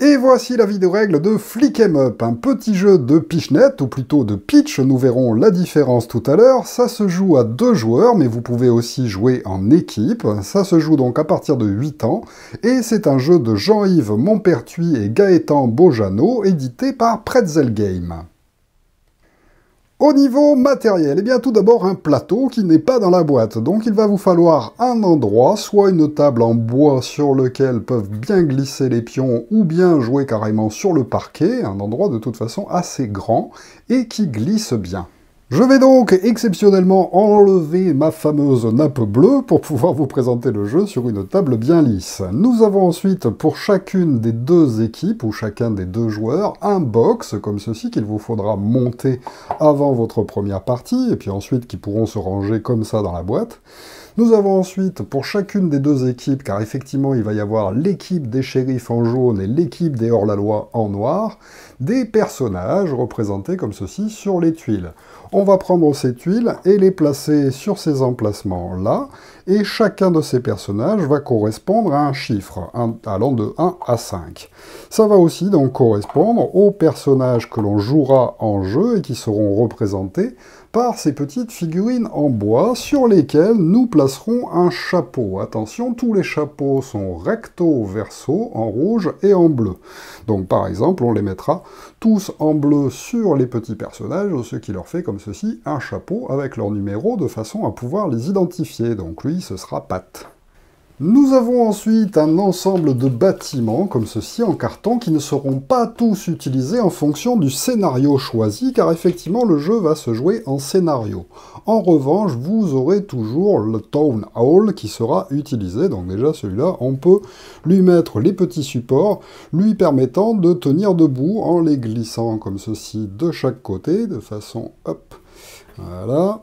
Et voici la vidéo règle de Flick 'em Up, un petit jeu de pichenette, ou plutôt de pitch, nous verrons la différence tout à l'heure. Ça se joue à 2 joueurs, mais vous pouvez aussi jouer en équipe. Ça se joue donc à partir de 8 ans, et c'est un jeu de Jean-Yves Montpertuis et Gaëtan Bojano, édité par Pretzel Game. Au niveau matériel, eh bien tout d'abord un plateau qui n'est pas dans la boîte, donc il va vous falloir un endroit, soit une table en bois sur lequel peuvent bien glisser les pions, ou bien jouer carrément sur le parquet, un endroit de toute façon assez grand, et qui glisse bien. Je vais donc exceptionnellement enlever ma fameuse nappe bleue pour pouvoir vous présenter le jeu sur une table bien lisse. Nous avons ensuite pour chacune des 2 équipes, ou chacun des 2 joueurs, un box comme ceci qu'il vous faudra monter avant votre première partie, et puis ensuite qui pourront se ranger comme ça dans la boîte. Nous avons ensuite, pour chacune des 2 équipes, car effectivement il va y avoir l'équipe des shérifs en jaune et l'équipe des hors-la-loi en noir, des personnages représentés comme ceci sur les tuiles. On va prendre ces tuiles et les placer sur ces emplacements-là, et chacun de ces personnages va correspondre à un chiffre, allant de 1 à 5. Ça va aussi donc correspondre aux personnages que l'on jouera en jeu et qui seront représentés par ces petites figurines en bois sur lesquelles nous placerons un chapeau. Attention, tous les chapeaux sont recto verso, en rouge et en bleu. Donc par exemple, on les mettra tous en bleu sur les petits personnages, ce qui leur fait comme ceci un chapeau avec leur numéro de façon à pouvoir les identifier. Donc lui, ce sera Pat. Nous avons ensuite un ensemble de bâtiments, comme ceci, en carton, qui ne seront pas tous utilisés en fonction du scénario choisi, car effectivement, le jeu va se jouer en scénario. En revanche, vous aurez toujours le Town Hall qui sera utilisé, donc déjà celui-là, on peut lui mettre les petits supports, lui permettant de tenir debout en les glissant comme ceci de chaque côté, de façon, hop, voilà,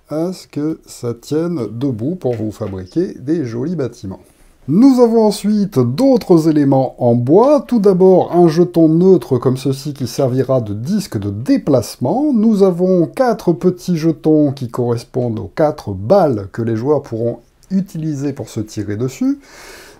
à ce que ça tienne debout pour vous fabriquer des jolis bâtiments. Nous avons ensuite d'autres éléments en bois. Tout d'abord, un jeton neutre comme ceci qui servira de disque de déplacement. Nous avons 4 petits jetons qui correspondent aux 4 balles que les joueurs pourront utiliser pour se tirer dessus.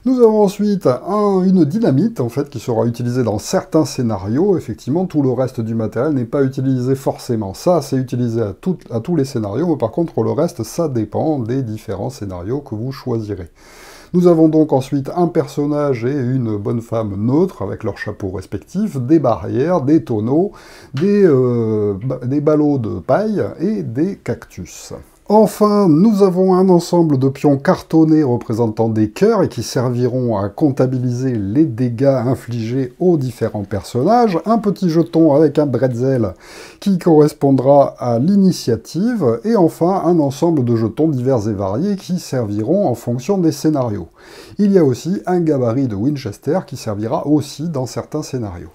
Nous avons ensuite une dynamite, en fait, qui sera utilisée dans certains scénarios. Effectivement, tout le reste du matériel n'est pas utilisé forcément. Ça, c'est utilisé à tous les scénarios, mais par contre, le reste, ça dépend des différents scénarios que vous choisirez. Nous avons donc ensuite un personnage et une bonne femme neutre, avec leurs chapeaux respectifs, des barrières, des tonneaux, des ballots de paille et des cactus. Enfin, nous avons un ensemble de pions cartonnés représentant des cœurs et qui serviront à comptabiliser les dégâts infligés aux différents personnages, un petit jeton avec un bretzel qui correspondra à l'initiative, et enfin un ensemble de jetons divers et variés qui serviront en fonction des scénarios. Il y a aussi un gabarit de Winchester qui servira aussi dans certains scénarios.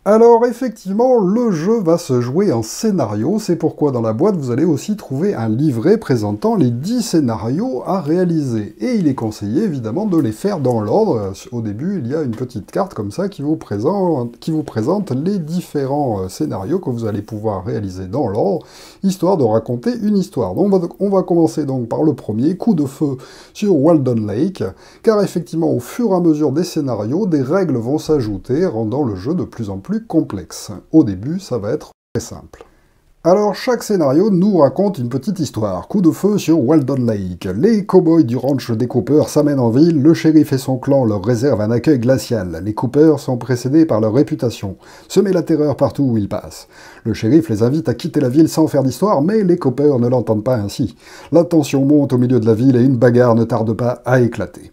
Alors effectivement, le jeu va se jouer en scénario, c'est pourquoi dans la boîte vous allez aussi trouver un livret présentant les 10 scénarios à réaliser. Et il est conseillé évidemment de les faire dans l'ordre. Au début, il y a une petite carte comme ça qui vous présente les différents scénarios que vous allez pouvoir réaliser dans l'ordre, histoire de raconter une histoire. Donc on va commencer donc par le premier, coup de feu sur Walden Lake, car effectivement au fur et à mesure des scénarios, des règles vont s'ajouter, rendant le jeu de plus en plus complexe. Au début, ça va être très simple. Alors, chaque scénario nous raconte une petite histoire. Coup de feu sur Walden Lake. Les cow-boys du ranch des Coopers s'amènent en ville, le shérif et son clan leur réservent un accueil glacial. Les Coopers sont précédés par leur réputation. Semer la terreur partout où ils passent. Le shérif les invite à quitter la ville sans faire d'histoire, mais les Coopers ne l'entendent pas ainsi. La tension monte au milieu de la ville et une bagarre ne tarde pas à éclater.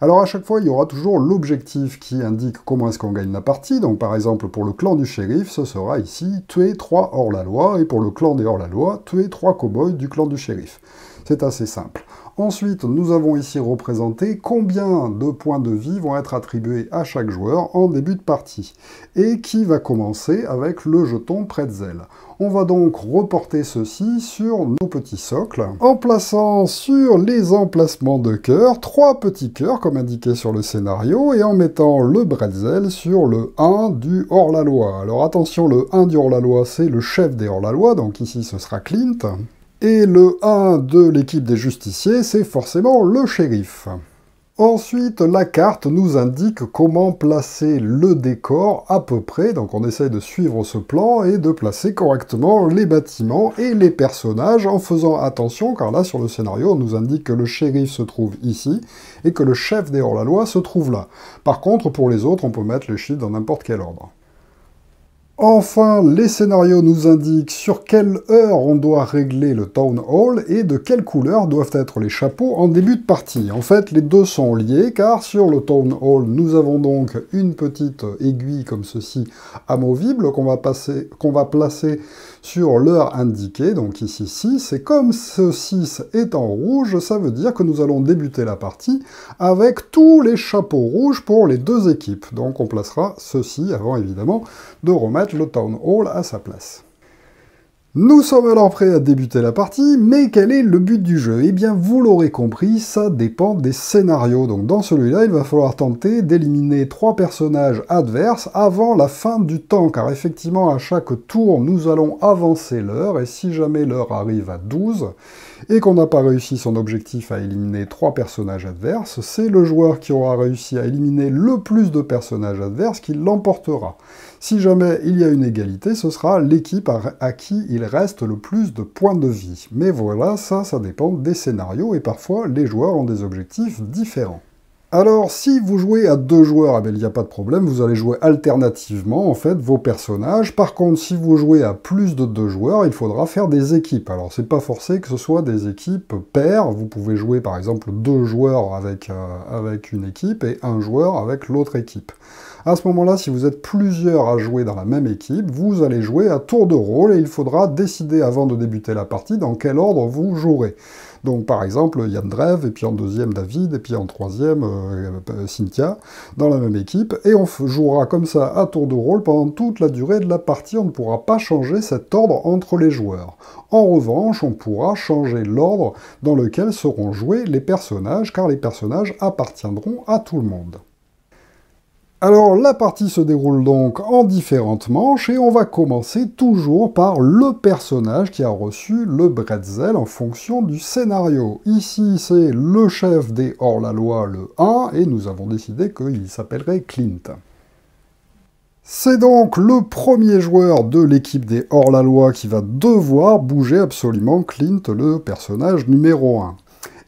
Alors à chaque fois, il y aura toujours l'objectif qui indique comment est-ce qu'on gagne la partie. Donc par exemple, pour le clan du shérif, ce sera ici tuer 3 hors-la-loi, et pour le clan des hors-la-loi, tuer 3 cow-boys du clan du shérif. C'est assez simple. Ensuite, nous avons ici représenté combien de points de vie vont être attribués à chaque joueur en début de partie, et qui va commencer avec le jeton Pretzel. On va donc reporter ceci sur nos petits socles, en plaçant sur les emplacements de cœur 3 petits cœurs, comme indiqué sur le scénario, et en mettant le Bretzel sur le 1 du hors-la-loi. Alors attention, le 1 du hors-la-loi, c'est le chef des hors-la-loi, donc ici ce sera Clint. Et le 1 de l'équipe des justiciers, c'est forcément le shérif. Ensuite, la carte nous indique comment placer le décor à peu près. Donc on essaye de suivre ce plan et de placer correctement les bâtiments et les personnages en faisant attention, car là sur le scénario, on nous indique que le shérif se trouve ici et que le chef des hors-la-loi se trouve là. Par contre, pour les autres, on peut mettre les chiffres dans n'importe quel ordre. Enfin, les scénarios nous indiquent sur quelle heure on doit régler le Town Hall et de quelle couleur doivent être les chapeaux en début de partie. En fait, les deux sont liés, car sur le Town Hall, nous avons donc une petite aiguille comme ceci amovible qu'on va placer sur l'heure indiquée, donc ici 6, et comme ce 6 est en rouge, ça veut dire que nous allons débuter la partie avec tous les chapeaux rouges pour les deux équipes. Donc on placera ceci avant évidemment de remettre le Town Hall à sa place. Nous sommes alors prêts à débuter la partie, mais quel est le but du jeu? Eh bien, vous l'aurez compris, ça dépend des scénarios. Donc dans celui-là, il va falloir tenter d'éliminer 3 personnages adverses avant la fin du temps, car effectivement, à chaque tour, nous allons avancer l'heure, et si jamais l'heure arrive à 12, et qu'on n'a pas réussi son objectif à éliminer 3 personnages adverses, c'est le joueur qui aura réussi à éliminer le plus de personnages adverses qui l'emportera. Si jamais il y a une égalité, ce sera l'équipe à qui il reste le plus de points de vie. Mais voilà, ça dépend des scénarios, et parfois les joueurs ont des objectifs différents. Alors, si vous jouez à 2 joueurs, eh bien, il n'y a pas de problème, vous allez jouer alternativement, en fait, vos personnages. Par contre, si vous jouez à plus de 2 joueurs, il faudra faire des équipes. Alors, c'est pas forcé que ce soit des équipes paires. Vous pouvez jouer, par exemple, 2 joueurs avec une équipe et 1 joueur avec l'autre équipe. À ce moment-là, si vous êtes plusieurs à jouer dans la même équipe, vous allez jouer à tour de rôle et il faudra décider avant de débuter la partie dans quel ordre vous jouerez. Donc par exemple, Yandrev, et puis en deuxième David, et puis en troisième Cynthia, dans la même équipe, et on jouera comme ça à tour de rôle pendant toute la durée de la partie. On ne pourra pas changer cet ordre entre les joueurs. En revanche, on pourra changer l'ordre dans lequel seront joués les personnages, car les personnages appartiendront à tout le monde. Alors la partie se déroule donc en différentes manches et on va commencer toujours par le personnage qui a reçu le bretzel en fonction du scénario. Ici c'est le chef des hors-la-loi, le 1, et nous avons décidé qu'il s'appellerait Clint. C'est donc le premier joueur de l'équipe des hors-la-loi qui va devoir bouger absolument Clint, le personnage numéro 1.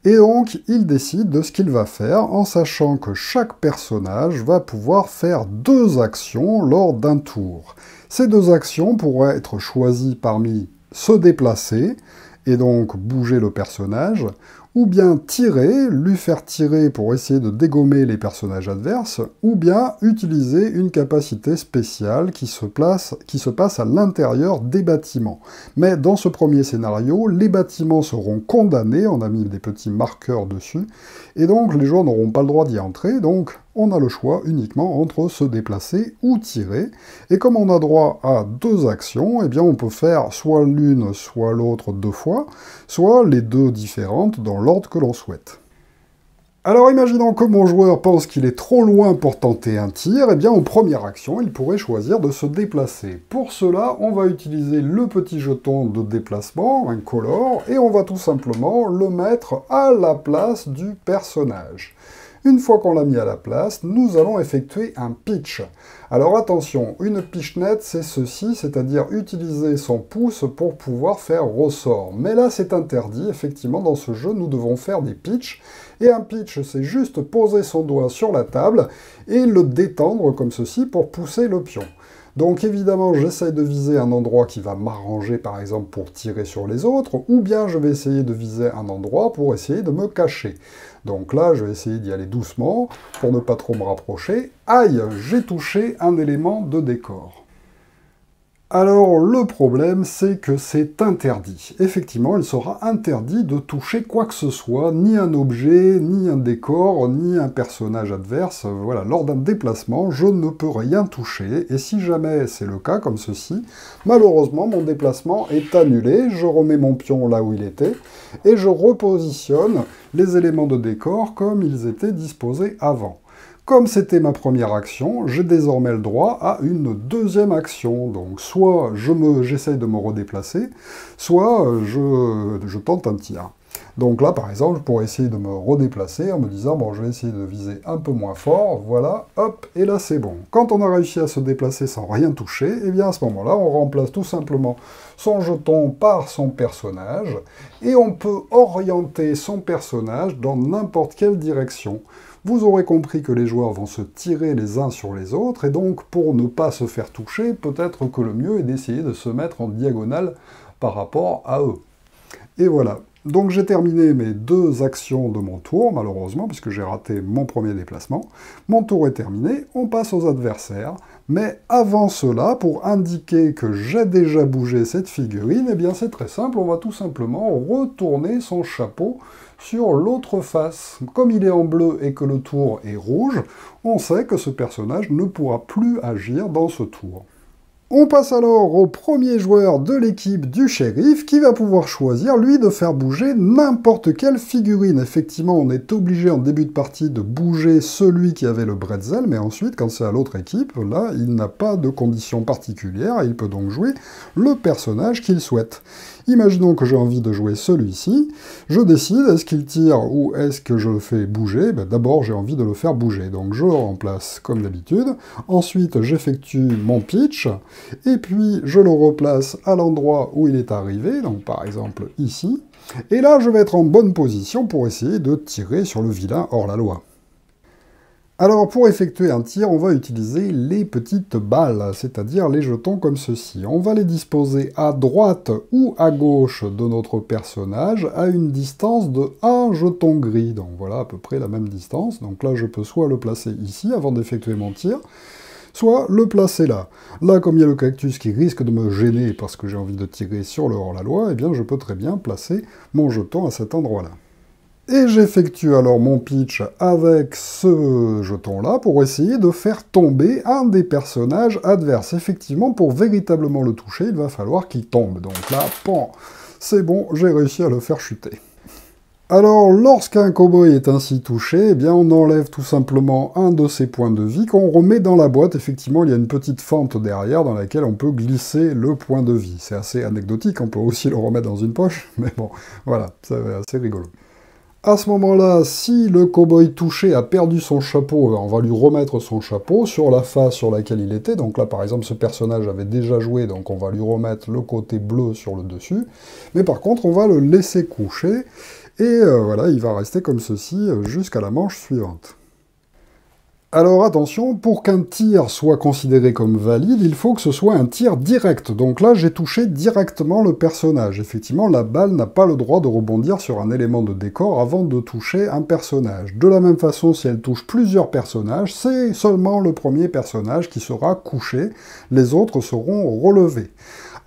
Et donc, il décide de ce qu'il va faire, en sachant que chaque personnage va pouvoir faire 2 actions lors d'un tour. Ces 2 actions pourraient être choisies parmi se déplacer, et donc bouger le personnage, ou bien tirer, lui faire tirer pour essayer de dégommer les personnages adverses, ou bien utiliser une capacité spéciale qui se passe à l'intérieur des bâtiments. Mais dans ce premier scénario, les bâtiments seront condamnés, on a mis des petits marqueurs dessus, et donc les joueurs n'auront pas le droit d'y entrer, donc on a le choix uniquement entre se déplacer ou tirer, et comme on a droit à 2 actions, eh bien on peut faire soit l'une, soit l'autre 2 fois, soit les 2 différentes dans l'ordre que l'on souhaite. Alors imaginons que mon joueur pense qu'il est trop loin pour tenter un tir, eh bien en première action, il pourrait choisir de se déplacer. Pour cela, on va utiliser le petit jeton de déplacement, un color, et on va tout simplement le mettre à la place du personnage. Une fois qu'on l'a mis à la place, nous allons effectuer un pitch. Alors attention, une pichenette, c'est ceci, c'est-à-dire utiliser son pouce pour pouvoir faire ressort. Mais là, c'est interdit. Effectivement, dans ce jeu, nous devons faire des pitchs. Et un pitch, c'est juste poser son doigt sur la table et le détendre comme ceci pour pousser le pion. Donc évidemment, j'essaye de viser un endroit qui va m'arranger, par exemple, pour tirer sur les autres, ou bien je vais essayer de viser un endroit pour essayer de me cacher. Donc là, je vais essayer d'y aller doucement, pour ne pas trop me rapprocher. Aïe, j'ai touché un élément de décor. Alors, le problème, c'est que c'est interdit. Effectivement, il sera interdit de toucher quoi que ce soit, ni un objet, ni un décor, ni un personnage adverse. Voilà, lors d'un déplacement, je ne peux rien toucher, et si jamais c'est le cas, comme ceci, malheureusement, mon déplacement est annulé, je remets mon pion là où il était, et je repositionne les éléments de décor comme ils étaient disposés avant. Comme c'était ma première action, j'ai désormais le droit à une deuxième action. Donc soit j'essaye de me redéplacer, soit je tente un tir. Donc là, par exemple, je pourrais essayer de me redéplacer en me disant, bon, je vais essayer de viser un peu moins fort, voilà, hop, et là c'est bon. Quand on a réussi à se déplacer sans rien toucher, et bien à ce moment-là, on remplace tout simplement son jeton par son personnage, et on peut orienter son personnage dans n'importe quelle direction. Vous aurez compris que les joueurs vont se tirer les uns sur les autres, et donc pour ne pas se faire toucher, peut-être que le mieux est d'essayer de se mettre en diagonale par rapport à eux. Et voilà. Donc j'ai terminé mes 2 actions de mon tour, malheureusement, puisque j'ai raté mon premier déplacement. Mon tour est terminé, on passe aux adversaires. Mais avant cela, pour indiquer que j'ai déjà bougé cette figurine, eh bien c'est très simple, on va tout simplement retourner son chapeau sur l'autre face. Comme il est en bleu et que le tour est rouge, on sait que ce personnage ne pourra plus agir dans ce tour. On passe alors au premier joueur de l'équipe du shérif qui va pouvoir choisir, lui, de faire bouger n'importe quelle figurine. Effectivement, on est obligé en début de partie de bouger celui qui avait le bretzel, mais ensuite, quand c'est à l'autre équipe, là, il n'a pas de conditions particulières et il peut donc jouer le personnage qu'il souhaite. Imaginons que j'ai envie de jouer celui-ci, je décide, est-ce qu'il tire ou est-ce que je le fais bouger? D'abord, j'ai envie de le faire bouger, donc je le remplace comme d'habitude. Ensuite, j'effectue mon pitch, et puis je le replace à l'endroit où il est arrivé, donc par exemple ici. Et là, je vais être en bonne position pour essayer de tirer sur le vilain hors-la-loi. Alors pour effectuer un tir, on va utiliser les petites balles, c'est-à-dire les jetons comme ceci. On va les disposer à droite ou à gauche de notre personnage à une distance de 1 jeton gris. Donc voilà à peu près la même distance. Donc là je peux soit le placer ici avant d'effectuer mon tir, soit le placer là. Là, comme il y a le cactus qui risque de me gêner parce que j'ai envie de tirer sur le hors-la-loi, eh bien je peux très bien placer mon jeton à cet endroit-là. Et j'effectue alors mon pitch avec ce jeton-là pour essayer de faire tomber un des personnages adverses. Effectivement, pour véritablement le toucher, il va falloir qu'il tombe. Donc là, pan, c'est bon, j'ai réussi à le faire chuter. Alors, lorsqu'un cow-boy est ainsi touché, eh bien, on enlève tout simplement un de ses points de vie qu'on remet dans la boîte. Effectivement, il y a une petite fente derrière dans laquelle on peut glisser le point de vie. C'est assez anecdotique, on peut aussi le remettre dans une poche, mais bon, voilà, c'est assez rigolo. À ce moment-là, si le cow-boy touché a perdu son chapeau, on va lui remettre son chapeau sur la face sur laquelle il était. Donc là, par exemple, ce personnage avait déjà joué, donc on va lui remettre le côté bleu sur le dessus. Mais par contre, on va le laisser coucher, et voilà, il va rester comme ceci jusqu'à la manche suivante. Alors attention, pour qu'un tir soit considéré comme valide, il faut que ce soit un tir direct. Donc là, j'ai touché directement le personnage. Effectivement, la balle n'a pas le droit de rebondir sur un élément de décor avant de toucher un personnage. De la même façon, si elle touche plusieurs personnages, c'est seulement le premier personnage qui sera couché. Les autres seront relevés.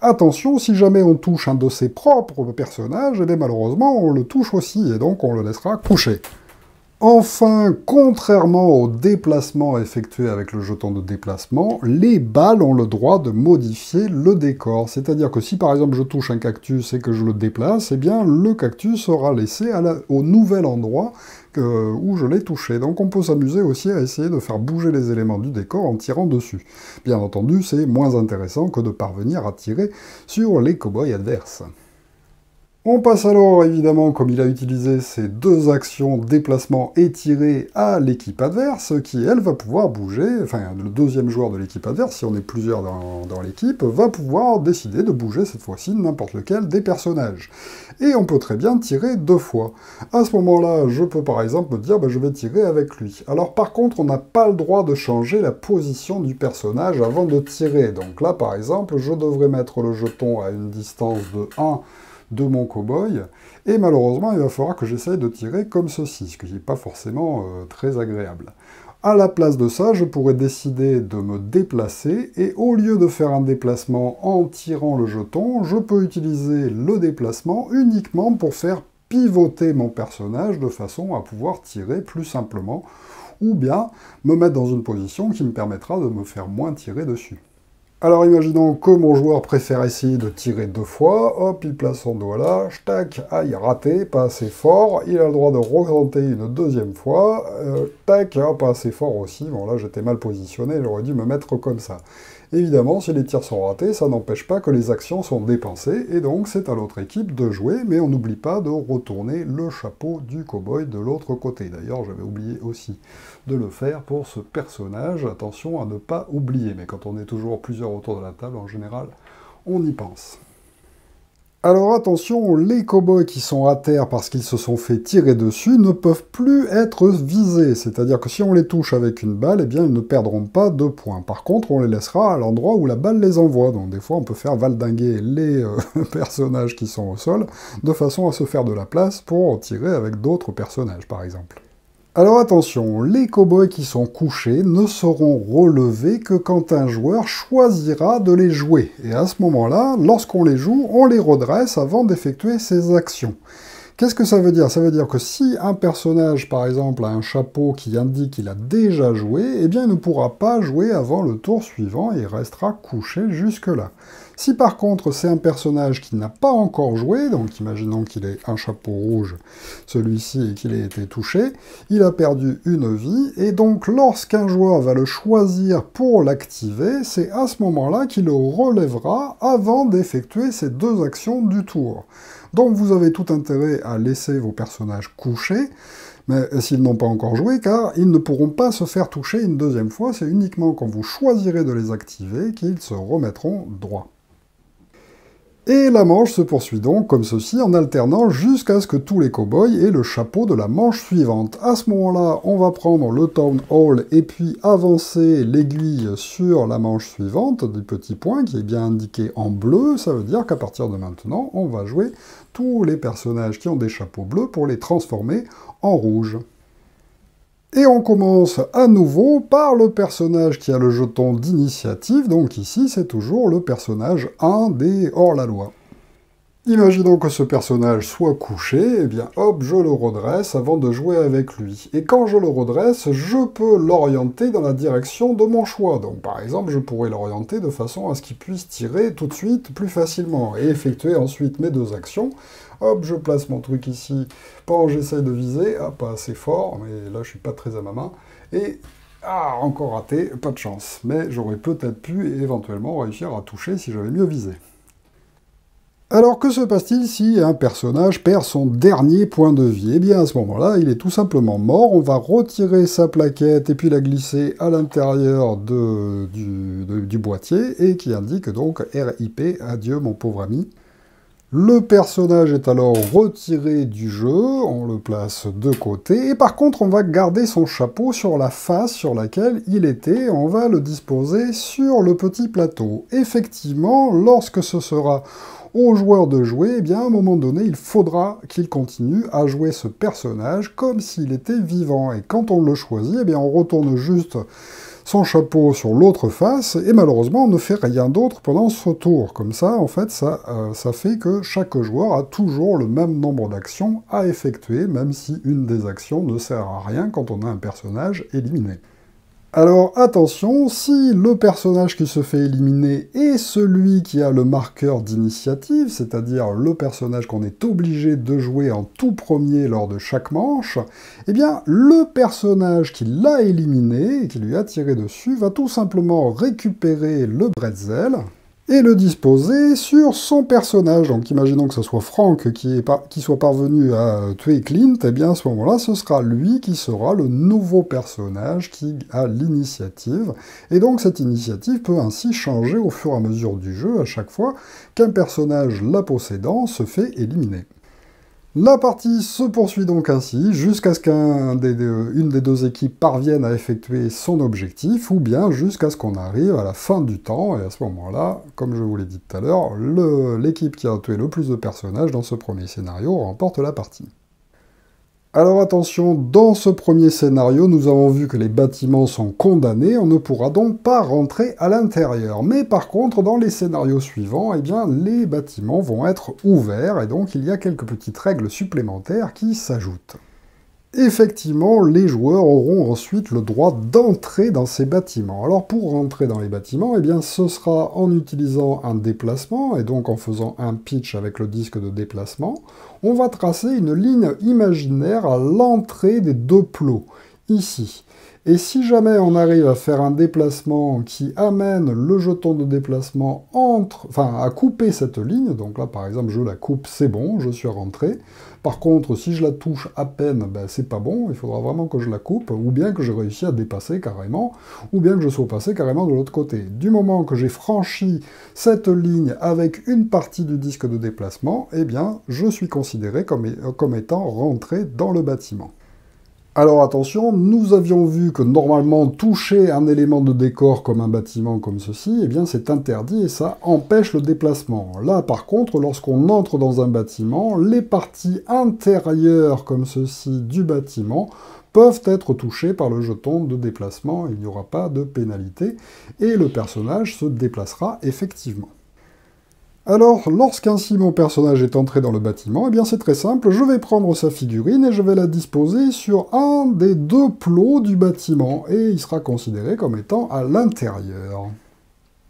Attention, si jamais on touche un de ses propres personnages, eh bien malheureusement, on le touche aussi, et donc on le laissera coucher. Enfin, contrairement au déplacement effectué avec le jeton de déplacement, les balles ont le droit de modifier le décor. C'est-à-dire que si par exemple je touche un cactus et que je le déplace, eh bien le cactus sera laissé au nouvel endroit où je l'ai touché. Donc on peut s'amuser aussi à essayer de faire bouger les éléments du décor en tirant dessus. Bien entendu, c'est moins intéressant que de parvenir à tirer sur les cow-boys adverses. On passe alors, évidemment, comme il a utilisé ces 2 actions, déplacement et tirer, à l'équipe adverse, qui, elle, va pouvoir bouger, enfin, le deuxième joueur de l'équipe adverse, si on est plusieurs dans l'équipe, va pouvoir décider de bouger, cette fois-ci, n'importe lequel des personnages. Et on peut très bien tirer 2 fois. À ce moment-là, je peux, par exemple, me dire, je vais tirer avec lui. Alors, par contre, on n'a pas le droit de changer la position du personnage avant de tirer. Donc là, par exemple, je devrais mettre le jeton à une distance de 1 de mon cow-boy, et malheureusement, il va falloir que j'essaye de tirer comme ceci, ce qui n'est pas forcément très agréable. À la place de ça, je pourrais décider de me déplacer, et au lieu de faire un déplacement en tirant le jeton, je peux utiliser le déplacement uniquement pour faire pivoter mon personnage de façon à pouvoir tirer plus simplement, ou bien me mettre dans une position qui me permettra de me faire moins tirer dessus. Alors imaginons que mon joueur préfère essayer de tirer 2 fois, hop, il place son doigt là, tac, aïe, raté, pas assez fort, il a le droit de retenter une deuxième fois, tac, ah, pas assez fort aussi, bon là j'étais mal positionné, j'aurais dû me mettre comme ça. Évidemment, si les tirs sont ratés, ça n'empêche pas que les actions sont dépensées, et donc c'est à l'autre équipe de jouer, mais on n'oublie pas de retourner le chapeau du cow-boy de l'autre côté. D'ailleurs, j'avais oublié aussi de le faire pour ce personnage, attention à ne pas oublier, mais quand on est toujours plusieurs autour de la table, en général, on y pense. Alors attention, les cow-boys qui sont à terre parce qu'ils se sont fait tirer dessus ne peuvent plus être visés. C'est-à-dire que si on les touche avec une balle, eh bien ils ne perdront pas de points. Par contre, on les laissera à l'endroit où la balle les envoie. Donc des fois, on peut faire valdinguer les personnages qui sont au sol, de façon à se faire de la place pour tirer avec d'autres personnages, par exemple. Alors attention, les cow-boys qui sont couchés ne seront relevés que quand un joueur choisira de les jouer. Et à ce moment-là, lorsqu'on les joue, on les redresse avant d'effectuer ses actions. Qu'est-ce que ça veut dire? Ça veut dire que si un personnage, par exemple, a un chapeau qui indique qu'il a déjà joué, eh bien il ne pourra pas jouer avant le tour suivant et il restera couché jusque-là. Si par contre c'est un personnage qui n'a pas encore joué, donc imaginons qu'il ait un chapeau rouge, celui-ci, et qu'il ait été touché, il a perdu une vie, et donc lorsqu'un joueur va le choisir pour l'activer, c'est à ce moment-là qu'il le relèvera avant d'effectuer ces deux actions du tour. Donc vous avez tout intérêt à laisser vos personnages couchés, mais s'ils n'ont pas encore joué, car ils ne pourront pas se faire toucher une deuxième fois, c'est uniquement quand vous choisirez de les activer qu'ils se remettront droits. Et la manche se poursuit donc comme ceci, en alternant jusqu'à ce que tous les cow-boys aient le chapeau de la manche suivante. À ce moment-là, on va prendre le Town Hall et puis avancer l'aiguille sur la manche suivante du petit point qui est bien indiqué en bleu. Ça veut dire qu'à partir de maintenant, on va jouer tous les personnages qui ont des chapeaux bleus pour les transformer en rouge. Et on commence à nouveau par le personnage qui a le jeton d'initiative, donc ici c'est toujours le personnage 1 des hors-la-loi. Imaginons que ce personnage soit couché, et bien hop, je le redresse avant de jouer avec lui. Et quand je le redresse, je peux l'orienter dans la direction de mon choix. Donc par exemple, je pourrais l'orienter de façon à ce qu'il puisse tirer tout de suite plus facilement, et effectuer ensuite mes deux actions. Hop, je place mon truc ici, pendant que j'essaye de viser, ah, pas assez fort, mais là je suis pas très à ma main, et ah, encore raté, pas de chance. Mais j'aurais peut-être pu éventuellement réussir à toucher si j'avais mieux visé. Alors que se passe-t-il si un personnage perd son dernier point de vie? Eh bien à ce moment-là, il est tout simplement mort, on va retirer sa plaquette et puis la glisser à l'intérieur du boîtier, et qui indique donc RIP, adieu mon pauvre ami. Le personnage est alors retiré du jeu, on le place de côté, et par contre on va garder son chapeau sur la face sur laquelle il était, on va le disposer sur le petit plateau. Effectivement, lorsque ce sera au joueur de jouer, eh bien à un moment donné, il faudra qu'il continue à jouer ce personnage comme s'il était vivant, et quand on le choisit, eh bien on retourne juste son chapeau sur l'autre face, et malheureusement on ne fait rien d'autre pendant ce tour. Comme ça, en fait, ça fait que chaque joueur a toujours le même nombre d'actions à effectuer, même si une des actions ne sert à rien quand on a un personnage éliminé. Alors attention, si le personnage qui se fait éliminer est celui qui a le marqueur d'initiative, c'est-à-dire le personnage qu'on est obligé de jouer en tout premier lors de chaque manche, eh bien le personnage qui l'a éliminé et qui lui a tiré dessus va tout simplement récupérer le bretzel et le disposer sur son personnage. Donc imaginons que ce soit Frank qui soit parvenu à tuer Clint, et bien à ce moment-là, ce sera lui qui sera le nouveau personnage qui a l'initiative. Et donc cette initiative peut ainsi changer au fur et à mesure du jeu, à chaque fois qu'un personnage la possédant se fait éliminer. La partie se poursuit donc ainsi, jusqu'à ce qu'une des deux équipes parvienne à effectuer son objectif, ou bien jusqu'à ce qu'on arrive à la fin du temps, et à ce moment-là, comme je vous l'ai dit tout à l'heure, l'équipe qui a tué le plus de personnages dans ce premier scénario remporte la partie. Alors attention, dans ce premier scénario, nous avons vu que les bâtiments sont condamnés, on ne pourra donc pas rentrer à l'intérieur. Mais par contre, dans les scénarios suivants, eh bien, les bâtiments vont être ouverts, et donc il y a quelques petites règles supplémentaires qui s'ajoutent. effectivement, les joueurs auront ensuite le droit d'entrer dans ces bâtiments. Alors pour rentrer dans les bâtiments, eh bien, ce sera en utilisant un déplacement, et donc en faisant un pitch avec le disque de déplacement. On va tracer une ligne imaginaire à l'entrée des deux plots, ici. Et si jamais on arrive à faire un déplacement qui amène le jeton de déplacement à couper cette ligne, donc là par exemple je la coupe, c'est bon, je suis rentré. Par contre, si je la touche à peine, ben, c'est pas bon, il faudra vraiment que je la coupe, ou bien que j'ai réussi à dépasser carrément, ou bien que je sois passé carrément de l'autre côté. Du moment que j'ai franchi cette ligne avec une partie du disque de déplacement, eh bien, je suis considéré comme étant rentré dans le bâtiment. Alors attention, nous avions vu que normalement toucher un élément de décor comme un bâtiment comme ceci, eh bien c'est interdit et ça empêche le déplacement. Là par contre, lorsqu'on entre dans un bâtiment, les parties intérieures comme ceci du bâtiment peuvent être touchées par le jeton de déplacement, il n'y aura pas de pénalité et le personnage se déplacera effectivement. Alors, lorsqu'ainsi mon personnage est entré dans le bâtiment, eh bien c'est très simple, je vais prendre sa figurine et je vais la disposer sur un des deux plots du bâtiment, et il sera considéré comme étant à l'intérieur.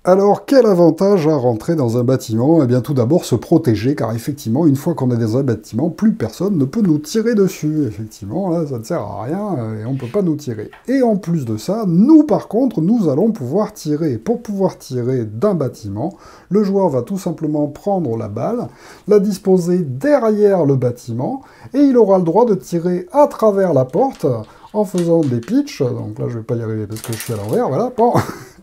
Alors, quel avantage à rentrer dans un bâtiment? Eh bien, tout d'abord, se protéger, car effectivement, une fois qu'on est dans un bâtiment, plus personne ne peut nous tirer dessus. Effectivement, là, ça ne sert à rien, et on ne peut pas nous tirer. Et en plus de ça, nous, par contre, nous allons pouvoir tirer. Pour pouvoir tirer d'un bâtiment, le joueur va tout simplement prendre la balle, la disposer derrière le bâtiment, et il aura le droit de tirer à travers la porte, en faisant des pitchs. Donc là, je vais pas y arriver parce que je suis à l'envers, voilà, bon.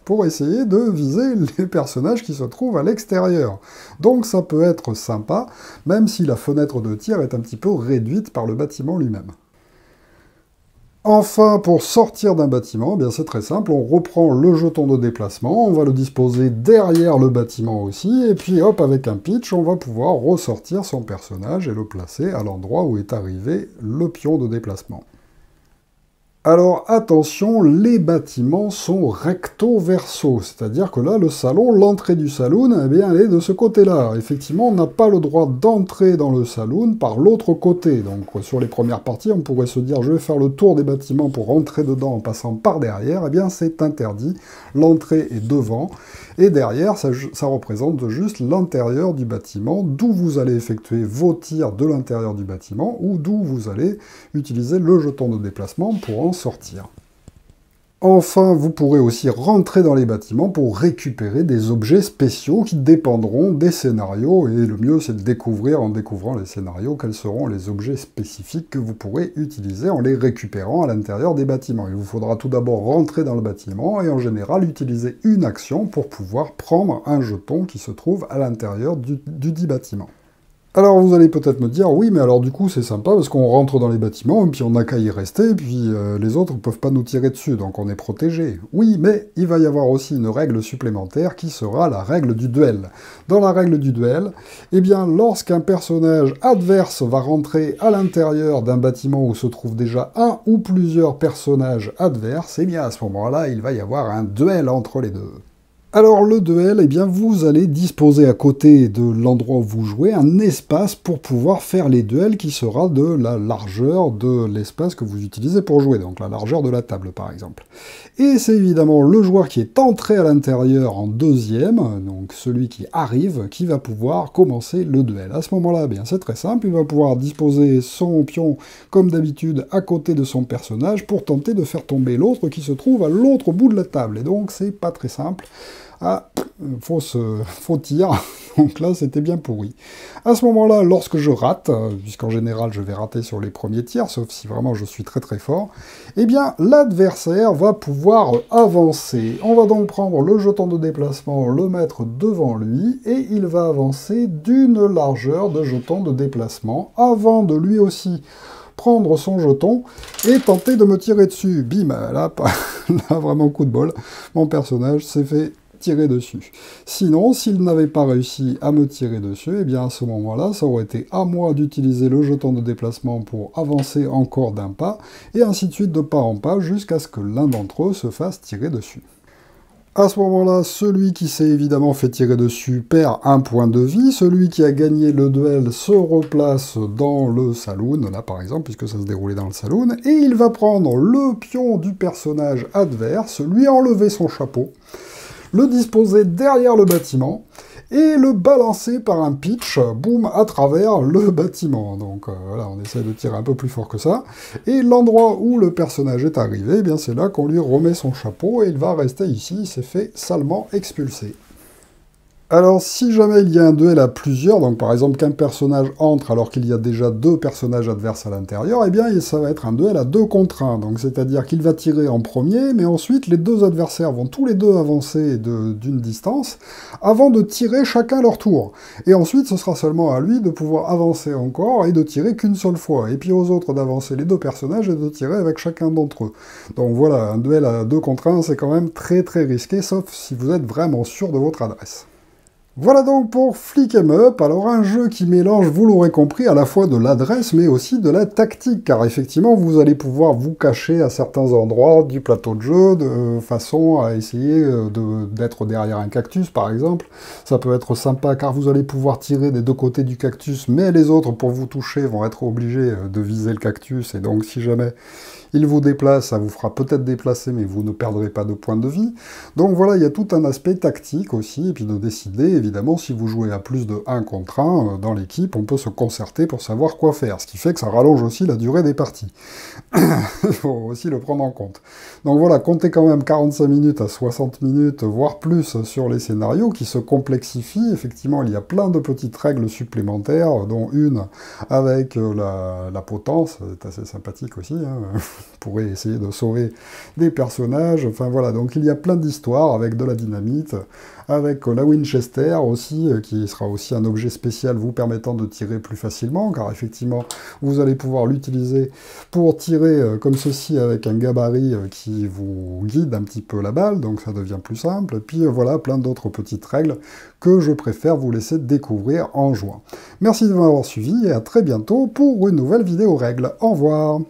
Pour essayer de viser les personnages qui se trouvent à l'extérieur. Donc ça peut être sympa, même si la fenêtre de tir est un petit peu réduite par le bâtiment lui-même. Enfin, pour sortir d'un bâtiment, eh bien c'est très simple, on reprend le jeton de déplacement, on va le disposer derrière le bâtiment aussi, et puis hop, avec un pitch, on va pouvoir ressortir son personnage et le placer à l'endroit où est arrivé le pion de déplacement. Alors attention, les bâtiments sont recto-verso, c'est-à-dire que là, le salon, l'entrée du saloon, eh bien, elle est de ce côté-là. Effectivement, on n'a pas le droit d'entrer dans le saloon par l'autre côté. Donc sur les premières parties, on pourrait se dire, je vais faire le tour des bâtiments pour rentrer dedans en passant par derrière. Eh bien, c'est interdit. L'entrée est devant, et derrière, ça représente juste l'intérieur du bâtiment, d'où vous allez effectuer vos tirs de l'intérieur du bâtiment, ou d'où vous allez utiliser le jeton de déplacement pour en sortir. Enfin, vous pourrez aussi rentrer dans les bâtiments pour récupérer des objets spéciaux qui dépendront des scénarios, et le mieux c'est de découvrir en découvrant les scénarios quels seront les objets spécifiques que vous pourrez utiliser en les récupérant à l'intérieur des bâtiments. Il vous faudra tout d'abord rentrer dans le bâtiment et en général utiliser une action pour pouvoir prendre un jeton qui se trouve à l'intérieur du dit bâtiment. Alors vous allez peut-être me dire, oui, mais alors du coup c'est sympa parce qu'on rentre dans les bâtiments et puis on n'a qu'à y rester, et puis les autres ne peuvent pas nous tirer dessus, donc on est protégé. Oui, mais il va y avoir aussi une règle supplémentaire qui sera la règle du duel. Dans la règle du duel, eh bien lorsqu'un personnage adverse va rentrer à l'intérieur d'un bâtiment où se trouve déjà un ou plusieurs personnages adverses, eh bien à ce moment-là, il va y avoir un duel entre les deux. Alors le duel, eh bien vous allez disposer à côté de l'endroit où vous jouez un espace pour pouvoir faire les duels qui sera de la largeur de l'espace que vous utilisez pour jouer, donc la largeur de la table par exemple. Et c'est évidemment le joueur qui est entré à l'intérieur en deuxième, donc celui qui arrive, qui va pouvoir commencer le duel. À ce moment-là, eh bien c'est très simple, il va pouvoir disposer son pion comme d'habitude à côté de son personnage pour tenter de faire tomber l'autre qui se trouve à l'autre bout de la table. Et donc c'est pas très simple. Ah, faux tir, donc là c'était bien pourri. À ce moment-là, lorsque je rate, puisqu'en général je vais rater sur les premiers tirs, sauf si vraiment je suis très très fort, eh bien l'adversaire va pouvoir avancer. On va donc prendre le jeton de déplacement, le mettre devant lui, et il va avancer d'une largeur de jeton de déplacement, avant de lui aussi prendre son jeton et tenter de me tirer dessus. Bim, là vraiment coup de bol, mon personnage s'est fait tirer dessus. Sinon, s'il n'avait pas réussi à me tirer dessus, eh bien à ce moment-là, ça aurait été à moi d'utiliser le jeton de déplacement pour avancer encore d'un pas, et ainsi de suite de pas en pas, jusqu'à ce que l'un d'entre eux se fasse tirer dessus. À ce moment-là, celui qui s'est évidemment fait tirer dessus perd un point de vie. Celui qui a gagné le duel se replace dans le saloon, là par exemple, puisque ça se déroulait dans le saloon, et il va prendre le pion du personnage adverse, lui enlever son chapeau, le disposer derrière le bâtiment, et le balancer par un pitch, boum, à travers le bâtiment. Donc voilà, on essaie de tirer un peu plus fort que ça. Et l'endroit où le personnage est arrivé, eh bien c'est là qu'on lui remet son chapeau, et il va rester ici, il s'est fait salement expulser. Alors, si jamais il y a un duel à plusieurs, donc par exemple qu'un personnage entre alors qu'il y a déjà deux personnages adverses à l'intérieur, eh bien ça va être un duel à 2 contre 1. Donc c'est-à-dire qu'il va tirer en premier, mais ensuite les deux adversaires vont tous les deux avancer d'une distance avant de tirer chacun leur tour. Et ensuite, ce sera seulement à lui de pouvoir avancer encore et de tirer qu'une seule fois. Et puis aux autres d'avancer les deux personnages et de tirer avec chacun d'entre eux. Donc voilà, un duel à 2 contre 1, c'est quand même très très risqué, sauf si vous êtes vraiment sûr de votre adresse. Voilà donc pour Flick 'em Up, alors un jeu qui mélange, vous l'aurez compris, à la fois de l'adresse mais aussi de la tactique, car effectivement vous allez pouvoir vous cacher à certains endroits du plateau de jeu de façon à essayer d'être derrière un cactus par exemple. Ça peut être sympa car vous allez pouvoir tirer des deux côtés du cactus, mais les autres pour vous toucher vont être obligés de viser le cactus, et donc si jamais il vous déplace, ça vous fera peut-être déplacer, mais vous ne perdrez pas de points de vie. Donc voilà, il y a tout un aspect tactique aussi, et puis de décider, évidemment, si vous jouez à plus de 1 contre 1 dans l'équipe, on peut se concerter pour savoir quoi faire, ce qui fait que ça rallonge aussi la durée des parties. Il faut aussi le prendre en compte. Donc voilà, comptez quand même 45 minutes à 60 minutes, voire plus, sur les scénarios, qui se complexifient. Effectivement, il y a plein de petites règles supplémentaires, dont une avec la potence, c'est assez sympathique aussi, hein. Vous pourrez essayer de sauver des personnages, enfin voilà, donc il y a plein d'histoires avec de la dynamite, avec la Winchester aussi, qui sera aussi un objet spécial vous permettant de tirer plus facilement, car effectivement, vous allez pouvoir l'utiliser pour tirer comme ceci avec un gabarit qui vous guide un petit peu la balle, donc ça devient plus simple, et puis voilà, plein d'autres petites règles que je préfère vous laisser découvrir en jouant. Merci de m'avoir suivi, et à très bientôt pour une nouvelle vidéo règles. Au revoir.